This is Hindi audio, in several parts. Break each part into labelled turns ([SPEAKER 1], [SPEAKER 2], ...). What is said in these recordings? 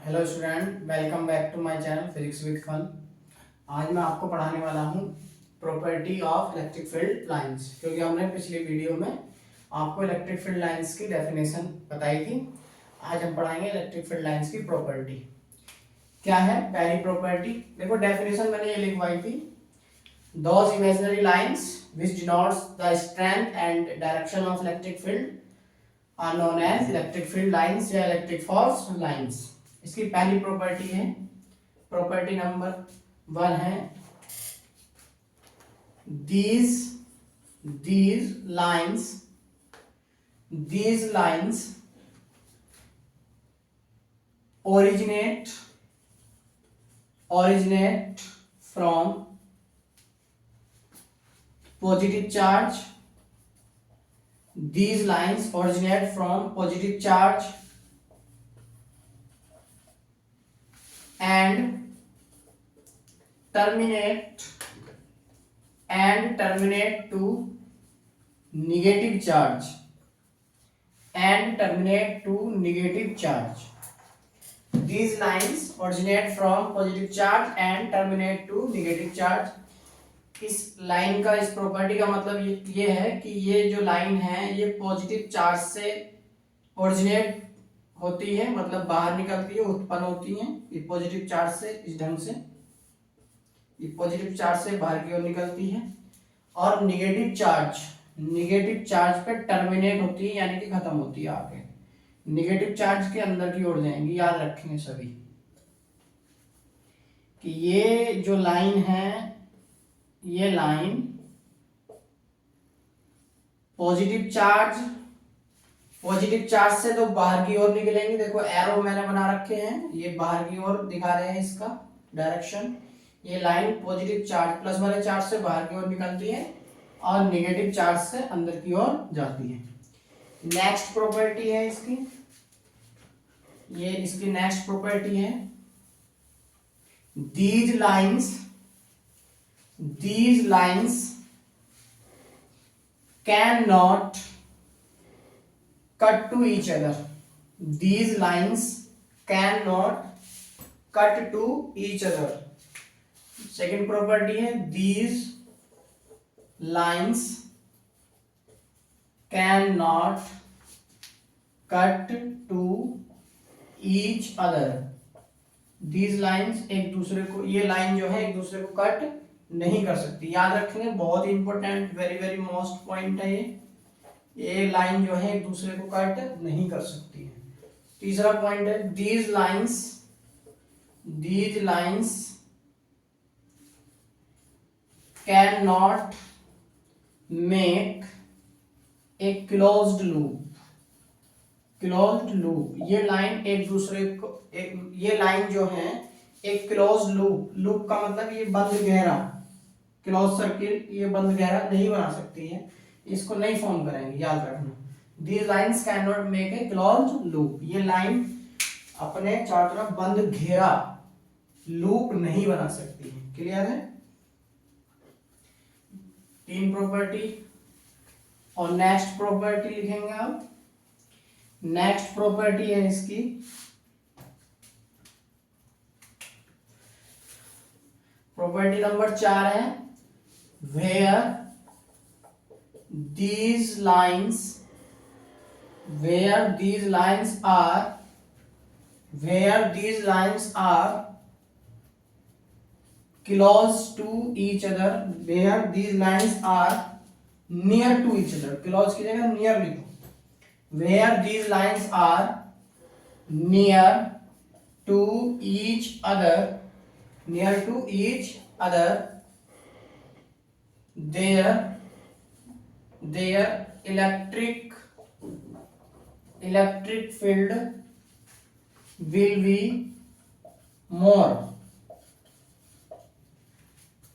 [SPEAKER 1] Hello student, welcome back to my channel physics with fun. आज मैं आपको पढ़ाने वाला हूँ property of electric field lines, क्योंकि हमने पिछली वीडियो में आपको इलेक्ट्रिक फील्ड लाइंस की डेफिनेशन बताई थी। आज हम पढ़ाएंगे इलेक्ट्रिक फील्ड लाइंस की प्रॉपर्टी। क्या है पहली प्रॉपर्टी? देखो, डेफिनेशन मैंने ये लिखवाई थी। Those imaginary lines which denotes the strength and direction of electric field are known as electric field lines या इलेक्ट्रिक फोर्स लाइंस। इसकी पहली प्रॉपर्टी है, प्रॉपर्टी नंबर 1 है, these lines originate from positive charge. These lines originate from positive charge and terminate to negative charge These lines originate from positive charge and terminate to negative charge. इस लाइन का, इस प्रॉपर्टी का मतलब ये है कि ये जो लाइन है ये पॉजिटिव चार्ज से ओरिजिनेट होती है, मतलब बाहर निकलती है, उत्पन्न होती है। ये पॉजिटिव चार्ज से, इस ढंग से ये पॉजिटिव चार्ज से बाहर की ओर निकलती है, और निगेटिव चार्ज पे टर्मिनेट होती है, यानी कि खत्म होती है, आगे निगेटिव चार्ज के अंदर की ओर जाएंगी। याद रखेंगे सभी कि ये जो लाइन है, ये लाइन पॉजिटिव चार्ज से तो बाहर की ओर निकलेंगे। देखो एरो मैंने बना रखे हैं, ये बाहर की ओर दिखा रहे हैं इसका डायरेक्शन। ये लाइन पॉजिटिव चार्ज, प्लस वाले चार्ज से बाहर की ओर निकलती है और नेगेटिव चार्ज से अंदर की ओर जाती है। नेक्स्ट प्रॉपर्टी है इसकी, ये इसकी नेक्स्ट प्रॉपर्टी है, these lines cannot cut to each other. These lines cannot cut to each other. Second property है, these lines cannot cut to each other. These lines एक दूसरे को, ये लाइन जो है एक दूसरे को कट नहीं कर सकती। याद रखेंगे, बहुत ही important, very very most point है ये लाइन जो है एक दूसरे को कट नहीं कर सकती है। तीसरा पॉइंट है, these lines cannot make a closed loop. ये लाइन एक दूसरे को, ये लाइन जो है एक क्लोज लूप का मतलब ये बंद गहरा, क्लोज सर्किल, ये बंद गहरा नहीं बना सकती है, इसको नहीं फॉर्म करेंगे। याद रखना, these lines cannot make a closed loop. ये लाइन अपने चारों तरफ बंद घेरा लूप नहीं बना सकती है। क्लियर है? 3 प्रॉपर्टी। और नेक्स्ट प्रॉपर्टी लिखेंगे आप। नेक्स्ट प्रॉपर्टी है इसकी, प्रॉपर्टी नंबर 4 है, where these lines are close to each other, where these lines are near to each other. close की जगह near लिखो। where these lines are near to each other, their electric field will be more.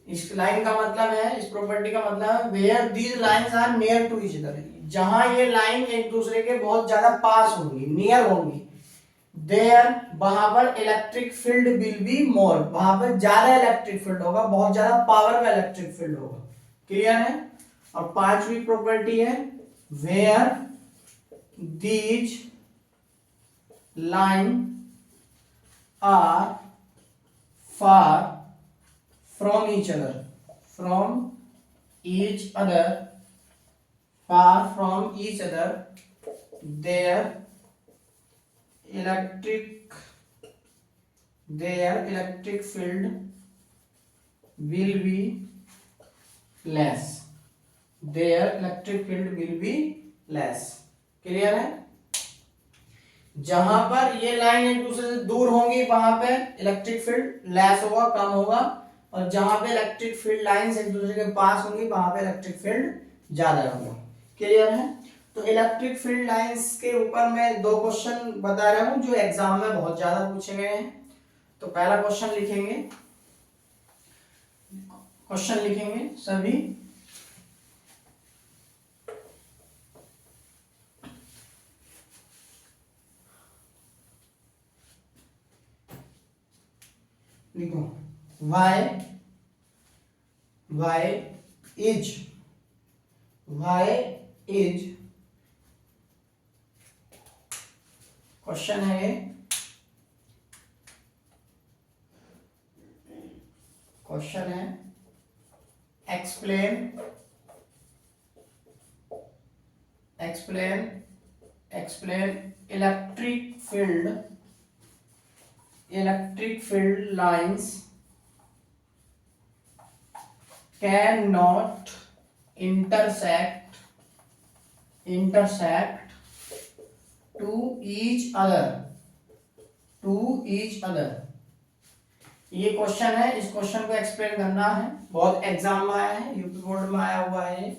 [SPEAKER 1] इस लाइन का मतलब है, इस प्रॉपर्टी का मतलब, where these lines are near to each other, जहां ये लाइन एक दूसरे के बहुत ज्यादा पास होंगी, नियर होंगी, देयर, वहां पर electric field will be more, वहां पर ज्यादा इलेक्ट्रिक फील्ड होगा, बहुत ज्यादा पावर का इलेक्ट्रिक फील्ड होगा। क्लियर है? और 5वीं प्रॉपर्टी है, where these line are far from each other, from each other, far from each other, their electric field will be less, their electric field will be less। Clear है? जहां पर ये लाइन एक दूसरे से दूर होंगी वहां पे इलेक्ट्रिक फील्ड लेस होगा, कम होगा, और जहां पे इलेक्ट्रिक फील्ड लाइंस एक दूसरे के पास होंगी वहां पे इलेक्ट्रिक फील्ड ज्यादा होगा। क्लियर है? तो इलेक्ट्रिक फील्ड लाइंस के ऊपर मैं दो क्वेश्चन बता रहा हूं जो एग्जाम में बहुत ज्यादा पूछे गए हैं। तो पहला क्वेश्चन लिखेंगे सभी। लिखो y इज क्वेश्चन है, explain electric field lines can not intersect to each other। ये क्वेश्चन है, इस क्वेश्चन को एक्सप्लेन करना है, बहुत एग्जाम में आया है, यूपी बोर्ड में आया हुआ है,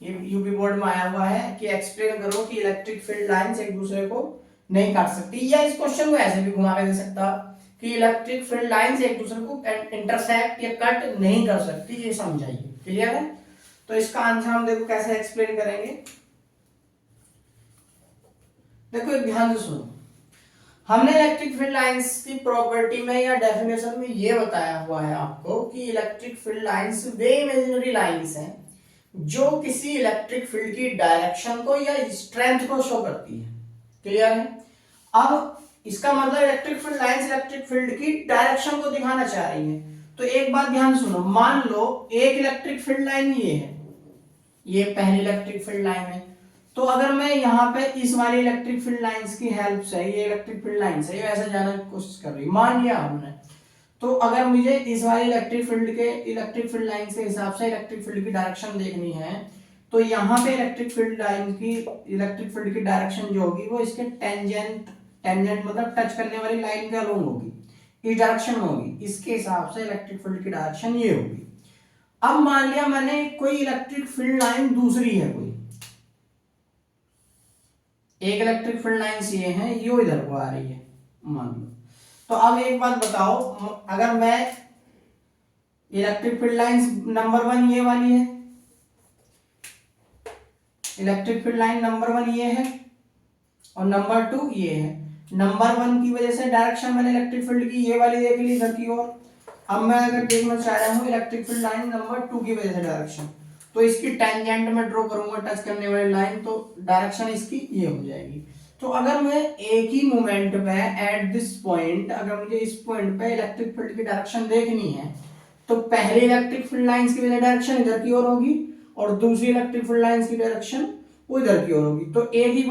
[SPEAKER 1] यूपी बोर्ड में आया हुआ है कि एक्सप्लेन करो कि इलेक्ट्रिक फील्ड लाइंस एक दूसरे को नहीं काट सकती, या इस क्वेश्चन को ऐसे भी घुमा के दे सकता कि इलेक्ट्रिक फील्ड लाइंस एक दूसरे को इंटरसेक्ट या कट नहीं कर सकती, ये समझाइए। क्लियर है? तो इसका आंसर हम देखो कैसे एक्सप्लेन करेंगे। देखो एक ध्यान से सुनो, हमने इलेक्ट्रिक फील्ड लाइंस की प्रॉपर्टी में या डेफिनेशन में ये बताया हुआ है आपको कि इलेक्ट्रिक फील्ड लाइंस वे इमेजिनरी लाइंस हैं जो किसी इलेक्ट्रिक फील्ड की डायरेक्शन को या स्ट्रेंथ को शो करती है। क्लियर है? अब इसका मतलब electric field lines electric field की डायरेक्शन को दिखाना चाह रही है। तो एक बात ध्यान सुनो, मान लो एक इलेक्ट्रिक फील्ड लाइन ये है, ये पहली इलेक्ट्रिक फील्ड लाइन है, तो अगर मैं यहाँ पे इस वाली इलेक्ट्रिक फील्ड लाइंस की हेल्प से, ये इलेक्ट्रिक फील्ड लाइन से ऐसे जाने की कोशिश कर रही, मान लिया हमने, तो अगर मुझे इस वाली इलेक्ट्रिक फील्ड लाइन के हिसाब से इलेक्ट्रिक फील्ड की डायरेक्शन देखनी है, तो यहाँ पे इलेक्ट्रिक फील्ड की डायरेक्शन जो होगी वो इसके टेंजेंट मतलब टच करने वाली लाइन के अलोंग होगी, इस डायरेक्शन में होगी, इसके हिसाब से इलेक्ट्रिक फील्ड की डायरेक्शन ये होगी। अब मान लिया मैंने कोई इलेक्ट्रिक फील्ड लाइन दूसरी है, कोई एक इलेक्ट्रिक फील्ड लाइंस ये है, ये इधर को आ रही है मान लो। तो अब एक बात बताओ, अगर मैं इलेक्ट्रिक फील्ड लाइंस नंबर 1 ये वाली है, इलेक्ट्रिक फील्ड लाइन नंबर 1 ये है और नंबर 2 ये है। नंबर 1 की वजह से डायरेक्शन मैंने इलेक्ट्रिक फील्ड की ये वाली देख ली इधर की ओर। अब मैं अगर देखना चाह रहा हूँ इलेक्ट्रिक फील्ड लाइन नंबर 2 की वजह से डायरेक्शन, तो इसकी टेंजेंट में ड्रॉ करूंगा टच करने वाली लाइन, तो डायरेक्शन इसकी ये हो जाएगी। तो अगर मैं एक ही मोमेंट पे एट दिस पॉइंट, अगर मुझे इस पॉइंट पे इलेक्ट्रिक फील्ड की डायरेक्शन देखनी है, तो पहले इलेक्ट्रिक फील्ड लाइंस की वजह डायरेक्शन इधर की ओर होगी और दूसरी इलेक्ट्रिक फील्ड लाइंस की डायरेक्शन वो इधर की ओर होगी। तो एक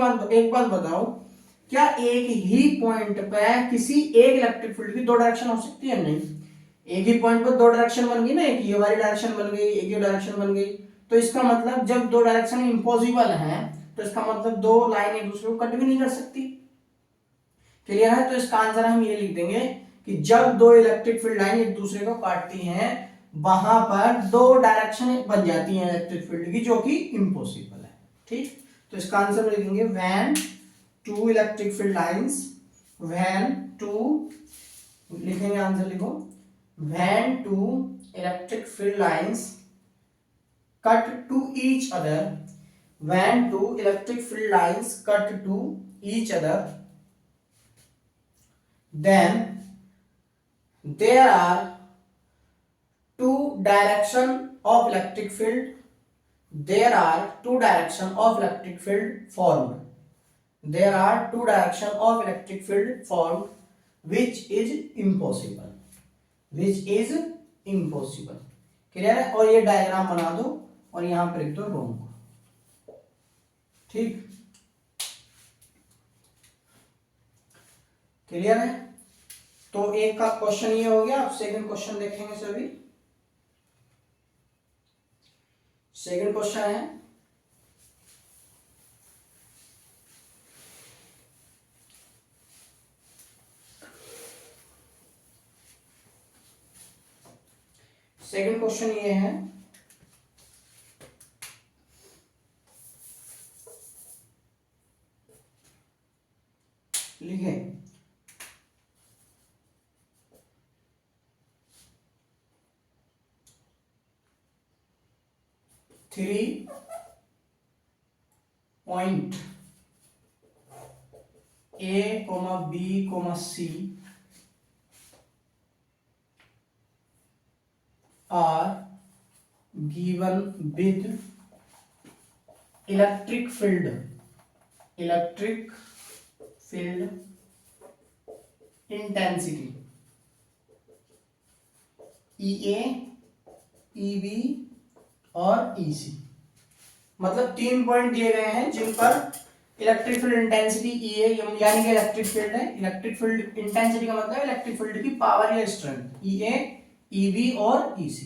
[SPEAKER 1] बात बताओ, क्या एक ही पॉइंट पे किसी एक इलेक्ट्रिक फील्ड की दो डायरेक्शन हो सकती है? नहीं। एक ही पॉइंट पर दो डायरेक्शन बन गई ना, एक ये वाली डायरेक्शन बन गई, एक ये डायरेक्शन बन गई, तो इसका मतलब जब दो डायरेक्शन इम्पॉसिबल हैं तो इसका मतलब दो लाइन एक दूसरे को कट भी नहीं कर सकती। क्लियर है? तो इसका आंसर हम ये लिख देंगे कि जब दो इलेक्ट्रिक फील्ड लाइन एक दूसरे को काटती हैं वहां पर दो डायरेक्शन बन जाती हैं इलेक्ट्रिक फील्ड की, जो कि इम्पॉसिबल है। ठीक, तो इसका आंसर लिखेंगे when two electric field lines, when two, लिखेंगे आंसर लिखो, when two electric field lines cut to each other, when two electric field lines cut to each other, then there are two direction of electric field, there are two direction of electric field formed। there are two direction of electric field formed which is impossible. Clear है? और ये डायग्राम बना दो और यहां पर लिख दो रोंग। ठीक, क्लियर है? तो एक का क्वेश्चन ये हो गया। अब सेकंड क्वेश्चन देखेंगे सभी। सेकंड क्वेश्चन है, सेकंड क्वेश्चन ये है, लिखें 3 point A, B, C are given with electric field intensity EA, EB और EC। मतलब 3 पॉइंट दिए गए हैं जिन पर इलेक्ट्रिक फील्ड इंटेंसिटी EA यानी कि इलेक्ट्रिक फील्ड है। इलेक्ट्रिक फील्ड इंटेंसिटी का मतलब इलेक्ट्रिक फील्ड की पावर या स्ट्रेंथ EA, EB और EC।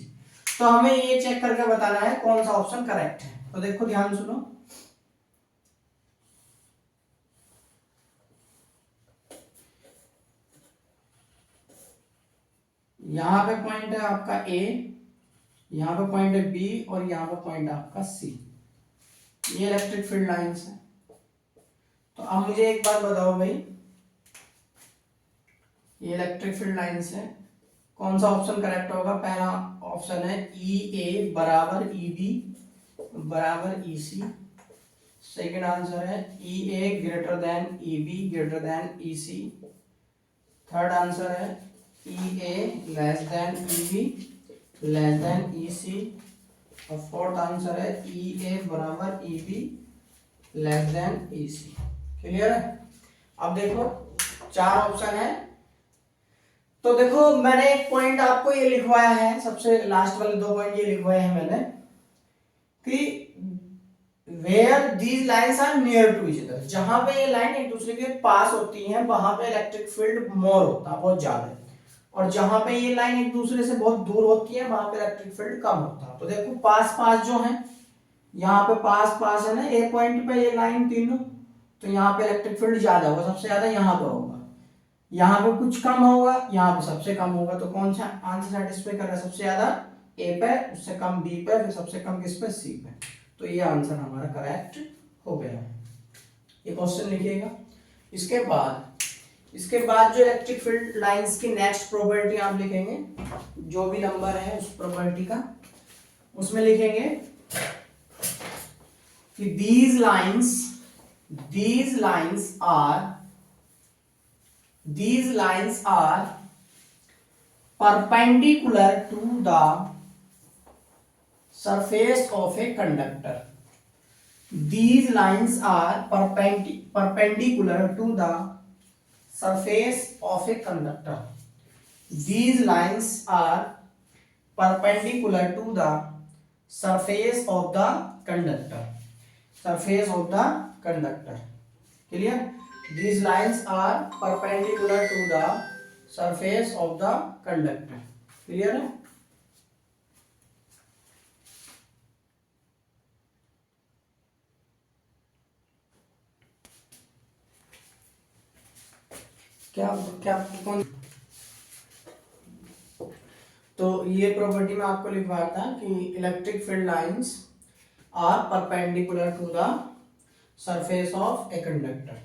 [SPEAKER 1] तो हमें ये चेक करके बताना है कौन सा ऑप्शन करेक्ट है। तो देखो ध्यान सुनो, यहां पे पॉइंट है आपका A, यहां पे पॉइंट है B और यहां पे पॉइंट है आपका C। ये इलेक्ट्रिक फील्ड लाइंस है। तो अब मुझे एक बात बताओ भाई, ये इलेक्ट्रिक फील्ड लाइंस है, कौन सा ऑप्शन करेक्ट होगा? पहला ऑप्शन है EA बराबर EB बराबर EC। सेकंड आंसर है EA greater than EB greater than EC। Third answer है EA less than EB less than EC। और फोर्थ आंसर है EA बराबर EB less than EC। Clear है? अब देखो 4 ऑप्शन है। तो देखो मैंने एक पॉइंट आपको ये लिखवाया है, सबसे लास्ट वाले 2 पॉइंट ये लिखवाए हैं मैंने कि where these lines are near to each other, जहां पे ये लाइन एक दूसरे के पास होती हैं वहां पे इलेक्ट्रिक फील्ड मोर होता है, बहुत ज्यादा। और जहां पे ये लाइन एक दूसरे से बहुत दूर होती है वहां पे इलेक्ट्रिक फील्ड कम होता है। तो देखो पास पास जो है, यहाँ पे पास पास है ना, एक पॉइंट पे ये लाइन तीनों, तो यहाँ पे इलेक्ट्रिक फील्ड ज्यादा होगा, सबसे ज्यादा यहाँ पे होगा। यहाँ पे कुछ कम होगा, यहाँ पे सबसे कम होगा। तो कौन सा आंसर सेटिस्फाई कर रहा है? सबसे ज्यादा ए पे, उससे कम बी पे, फिर सबसे कम किस पे? सी पे। तो ये आंसर हमारा करेक्ट हो गया है। ये क्वेश्चन लिखिएगा। इसके बाद जो इलेक्ट्रिक फील्ड लाइंस की नेक्स्ट प्रॉपर्टी आप लिखेंगे, जो भी नंबर है उस प्रॉपर्टी का, उसमें लिखेंगे कि these lines are perpendicular to the surface of a conductor. These lines are perpendicular to the surface of a conductor. These lines are perpendicular to the surface of the conductor. Surface of the conductor. Clear? These lines are perpendicular to the surface of the conductor. Clear है? क्या क्या कौन? तो ये प्रॉपर्टी में आपको लिखवाया था कि electric field lines are perpendicular to the surface of a conductor.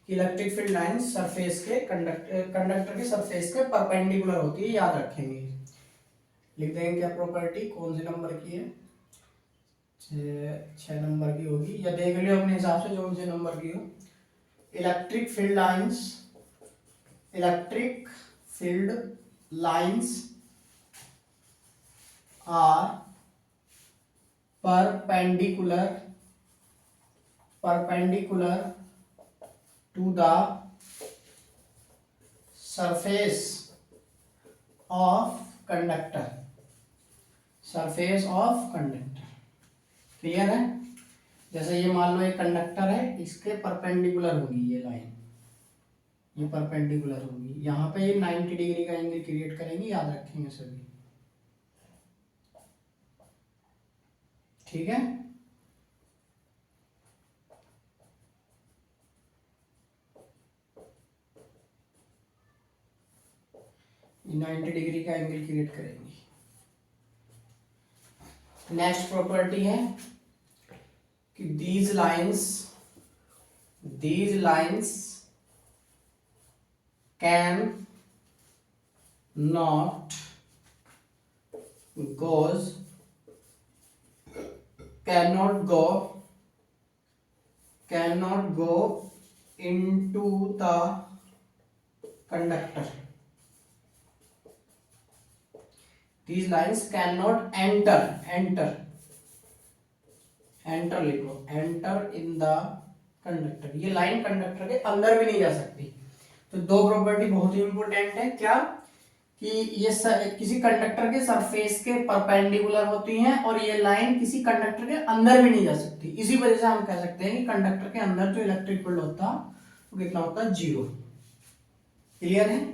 [SPEAKER 1] Electric field lines surface के कंडक्टर के सरफेस के परपेंडिकुलर होती है, याद रखेंगे। लिख देंगे क्या प्रॉपर्टी, कौन से नंबर की है? 6 नंबर की होगी, या देख लियो अपने हिसाब से जो से नंबर की हो। Electric field lines are perpendicular to the surface of conductor, surface of conductor. Clear है? जैसे ये मान लो एक कंडक्टर है, इसके परपेंडिकुलर होगी ये लाइन, ये परपेंडिकुलर होगी, यहाँ पे ये 90 डिग्री का एंगल क्रिएट करेंगी, याद रखेंगे सभी। ठीक है? ये 90 डिग्री का एंगल क्रिएट करेंगी। नेक्स्ट प्रॉपर्टी है कि these lines cannot go into the conductor. These lines cannot enter लिखो, enter in the conductor। ये लाइन कंडक्टर के अंदर भी नहीं जा सकती। तो दो प्रॉपर्टी बहुत ही इंपॉर्टेंट है, क्या कि ये किसी कंडक्टर के सरफेस के परपेंडिकुलर होती हैं और ये लाइन किसी कंडक्टर के अंदर भी नहीं जा सकती। इसी वजह से हम कह सकते हैं कि कंडक्टर के अंदर जो इलेक्ट्रिक फील्ड होता वो कितना होता है, 0। क्लियर है?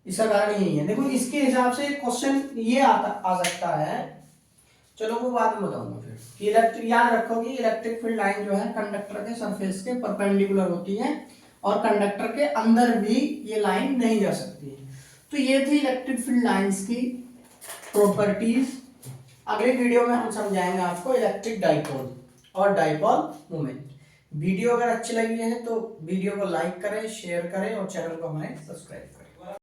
[SPEAKER 1] इसका कारण यही है। देखो इसके हिसाब से क्वेश्चन ये आ सकता है, चलो वो बाद में बताऊंगा फिर, कि इलेक्ट्रिक, याद रखो कि इलेक्ट्रिक फील्ड लाइन जो है कंडक्टर के सरफेस के परपेंडिकुलर होती है और कंडक्टर के अंदर भी ये लाइन नहीं जा सकती है। तो ये थी इलेक्ट्रिक फील्ड लाइंस की प्रॉपर्टीज। अगले वीडियो में हम समझाएंगे आपको इलेक्ट्रिक डाइपोल और डाइपोल मोमेंट। वीडियो अगर अच्छी लगी है तो वीडियो को लाइक करें, शेयर करें और चैनल को हमारे सब्सक्राइब करें।